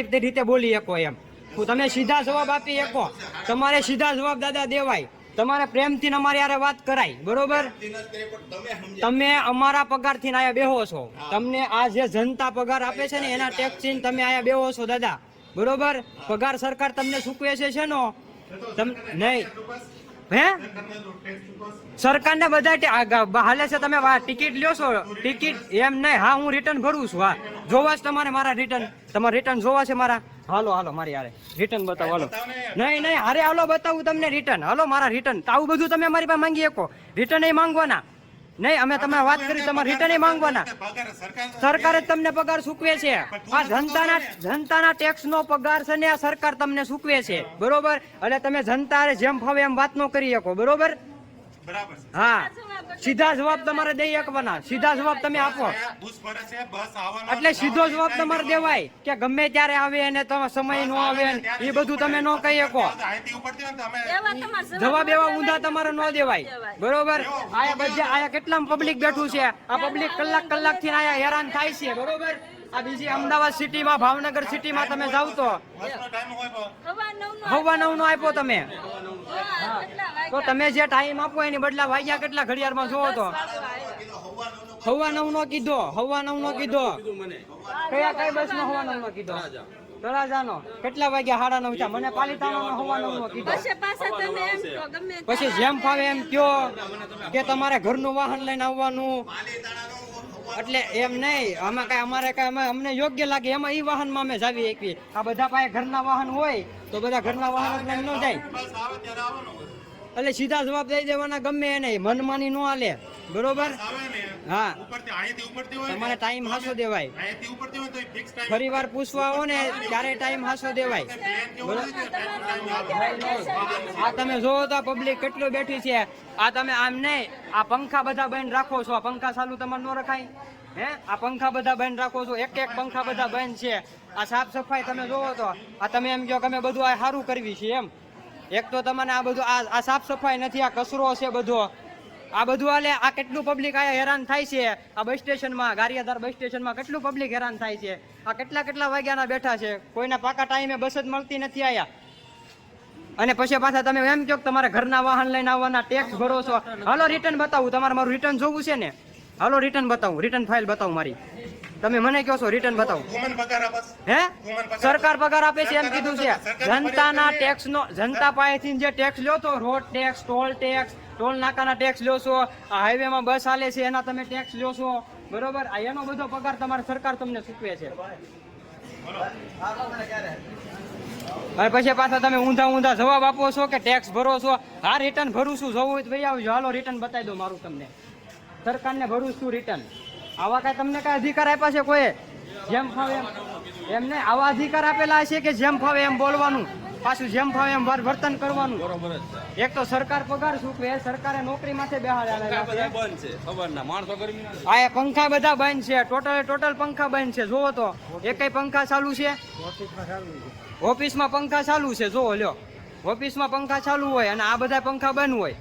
કઈ રીતે બોલી શકો એમ તમે સીધા જવાબ આપી શકો તમારે સીધા જવાબ દાદા દેવાય તમારે પ્રેમથી અમારી યારે વાત કરાય બરોબર તમે અમારા પગારથી આયા બેહો છો તમને આ જે જનતા પગાર આપે છે ને એના ટેક્સથી તમે આયા બેહો છો દાદા બરોબર પગાર સરકાર તમને ચૂકવે છે નો નહીં હે સરકારને બધા હાલે છે તમે ટિકિટ લ્યો છો ટિકિટ એમ નહીં હા હું રિટર્ન ભરું છું હા જોવા જ તમારે મારા રિટર્ન તમારે રિટર્ન જોવા છે મારા હાલો હાલો મારી હારે રિટર્ન બતાવો હાલો નહીં નહીં હારે હાલો બતાવું તમને રિટર્ન હાલો મારા રિટર્ન આવું બધું તમે મારી પાસે માંગી શકો રિટર્ન એ માંગવાના નહીં અમે તમે વાત કરી તમારે રિટર્ન એ માંગવાના સરકારે તમને પગાર ચૂકવે છે આ જનતાના ટેક્સ નો પગાર છે ને આ સરકાર તમને ચૂકવે છે બરોબર એટલે તમે જનતા જેમ ફાવે એમ વાત નો કરી શકો બરોબર હા સીધા જવાબ તમારે દઈ શકવાના સીધા જવાબ તમે આપો એટલે સીધો જવાબ તમારે દેવાય કે ગમે ત્યારે આવે અને સમય નો આવે એ બધું તમે ન કહી શકો જવાબ એવા ઊંધા તમારે ન દેવાય બરોબર આયા બધા આયા કેટલા પબ્લિક બેઠું છે આ પબ્લિક કલાક થી આયા હેરાન થાય છે બરોબર આ બીજી અમદાવાદ સિટીમાં ભાવનગર સિટીમાં તમે જાવ તો 9:15 નો આપ્યો તમે તો તમે જે ટાઈમ આપો એની બદલા વાગ્યા કેટલા ઘડિયાળમાં જોવો તો 9:15 નો કીધો 9:15 નો કીધો કઈ બસ નો 9:15 નો કીધો તળાજાનો કેટલા વાગ્યા 9:30 મને પાલિતાણાનો 9:15 નો કીધો પછી જેમ ફાવે એમ કયો કે તમારે ઘરનું વાહન લઈને આવવાનું એટલે એમ નહીં આમાં કઈ અમારે કઈ અમને યોગ્ય લાગે એમાં ઈ વાહનમાં અમે જાવી એકવી આ બધા પાસે ઘરના વાહન હોય તો બધા ઘરના વાહન એટલે ન જાય એટલે સીધા જવાબ દઈ દેવાના ગમે એને મનમાની ન હાલે બરોબર હા તમારે ટાઈમ હાસો દેવાય ફરી વાર પૂછવા આવો ને ત્યારે ટાઈમ હાસો દેવાય આ તમે જોવો તો પબ્લિક કેટલું બેઠી છે આ તમે આમ નહીં આ પંખા બધા બંધ રાખો છો આ પંખા ચાલુ તમારે ન રખાય હે આ પંખા બધા બંધ રાખો છો એક પંખા બધા બંધ છે આ સાફ સફાઈ તમે જોવો તો આ તમે એમ કહો કે અમે બધું આ સારું કરવી છે એમ એક તો તમને આ બધું આ સાફ સફાઈ નથી આ કચરો છે બધો આ બધું હાલે આ કેટલું પબ્લિક આયા હેરાન થાય છે આ બસ સ્ટેશનમાં ગારિયાધાર બસ સ્ટેશનમાં કેટલું પબ્લિક હેરાન થાય છે આ કેટલા વાગ્યાના બેઠા છે કોઈના પાકા ટાઈમે બસ જ મળતી નથી આયા અને પછી પાછા તમે એમ કહો તમારે ઘરના વાહન લઈને આવવાના ટેક્સ ભરો છો હાલો રિટર્ન બતાવું તમારે મારું રિટર્ન જોવું છે ને હાલો રિટર્ન બતાવું રિટર્ન ફાઇલ બતાવું મારી તમે મને કહો છો રિટર્ન બતાવો હે સરકાર પગાર આપે છે એમ કીધું છે જનતાના ટેક્સ નો જનતા પાસેથી જે ટેક્સ લ્યો તો રોડ ટેક્સ ટોલ નાકાના ટેક્સ લ્યો છો આ હાઈવે માં બસ હાલે છે એના તમે ટેક્સ લ્યો છો બરોબર આ એનો બધો પગાર તમારી સરકાર તમને ચૂકવે છે અને પછી પાછા તમે ઊંધા જવાબ આપો છો કે ટેક્સ ભરો છો હા રિટર્ન ભરું છું જવું હોય તો ભાઈ આવજો હાલો રિટર્ન બતાવી દો મારું તમને સરકારને ભરું છું રિટર્ન આવા કઈ તમને કઈ અધિકાર આપ્યા છે કોઈ જેમ ફાવે એમ નહીં આવા અધિકાર આપેલા છે કે જેમ ફાવે એમ બોલવાનું પાછું જેમ ફાવે એમ વર્તન કરવાનું એક તો સરકાર પગાર ચૂકવે સરકારે નોકરી માથે બેહાડેલા આ પંખા બધા બંધ છે ટોટલ પંખા બંધ છે જોવો તો એકય પંખા ચાલુ છે ઓફિસમાં પંખા ચાલુ છે જોવો લ્યો ઓફિસમાં પંખા ચાલુ હોય અને આ બધા પંખા બંધ હોય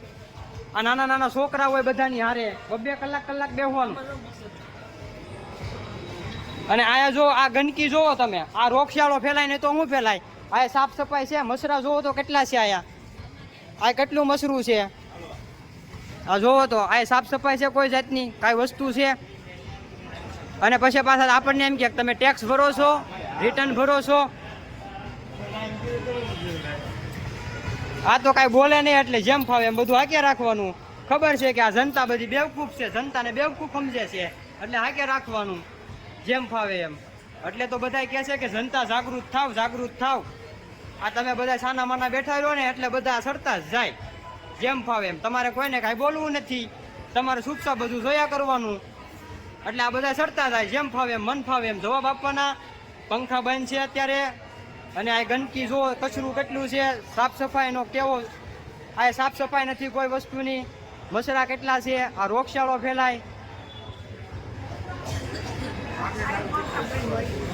આ નાના છોકરા હોય બધાની હારે 2 કલાક બેહવાનું અને આયા જો આ ગંદકી જોવો તમે આ રોગચાળો ફેલાય ને તો હું ફેલાય આ સાફ સફાઈ છે મસરા જોવો તો કેટલા છે આયા આ કેટલું મસરું છે આ જોવો તો આ સાફ સફાઈ છે કોઈ જાતની કાંઈ વસ્તુ છે અને પછી પાછા આપણને એમ કે તમે ટેક્સ ભરો છો રિટર્ન ભરો છો આ તો કાંઈ બોલે નહીં એટલે જેમ ફાવે એમ બધું હાકે રાખવાનું ખબર છે કે આ જનતા બધી બેવકૂફ છે જનતાને બેવકૂફ સમજે છે એટલે હાકે રાખવાનું જેમ ફાવે એમ એટલે તો બધા કહે છે કે જનતા જાગૃત થાવ આ તમે બધા સાના માના બેઠા રહો ને એટલે બધા સરતા જ જાય જેમ ફાવે એમ તમારે કોઈને કાંઈ બોલવું નથી તમારે ચૂપચાપ બધું જોયા કરવાનું એટલે આ બધા સરતા જાય જેમ ફાવે એમ મન ફાવે એમ જવાબ આપવાના પંખા બંધ છે અત્યારે અને આ ગંદકી જો કચરું કેટલું છે સાફ સફાઈનો કેવો આ સાફ સફાઈ નથી કોઈ વસ્તુની મસરા કેટલા છે આ રોગચાળો ફેલાય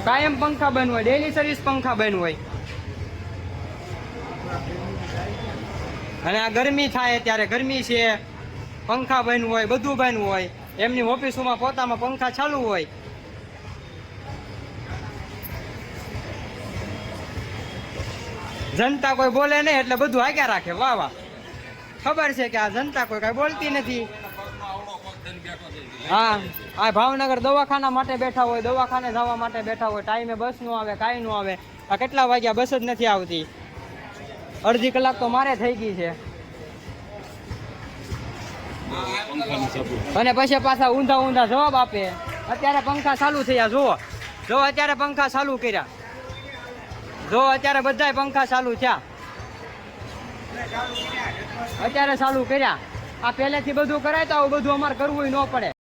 કાયમ પંખા બંધ હોય ડેલી સર્વિસ પંખા બંધ હોય અને આ ગરમી થાય ત્યારે ગરમી છે પંખા બંધ હોય બધું બંધ હોય એમની ઓફિસોમાં પોતામાં પંખા ચાલુ હોય જનતા કોઈ બોલે નહીં એટલે બધું આગ્યા રાખે. વાહ વાહ, ખબર છે કે આ જનતા કોઈ કઈ બોલતી નથી. હા, આ ભાવનગર દવાખાના માટે બેઠા હોય, દવાખાને જવા માટે બેઠા હોય, ટાઈમે બસ નું આવે, કાંઈ નું આવે. આ કેટલા વાગ્યા બસ જ નથી આવતી, અડધી કલાક તો મારે થઈ ગઈ છે. અને પછી પાછા ઊંધા ઊંધા જવાબ આપે. અત્યારે પંખા ચાલુ થયા, જો અત્યારે પંખા ચાલુ કર્યા, જો અત્યારે બધાય પંખા ચાલુ થયા, અત્યારે ચાલુ કર્યા. આ પહેલેથી બધું કરાય તો આવું બધું અમારે કરવું ન પડે.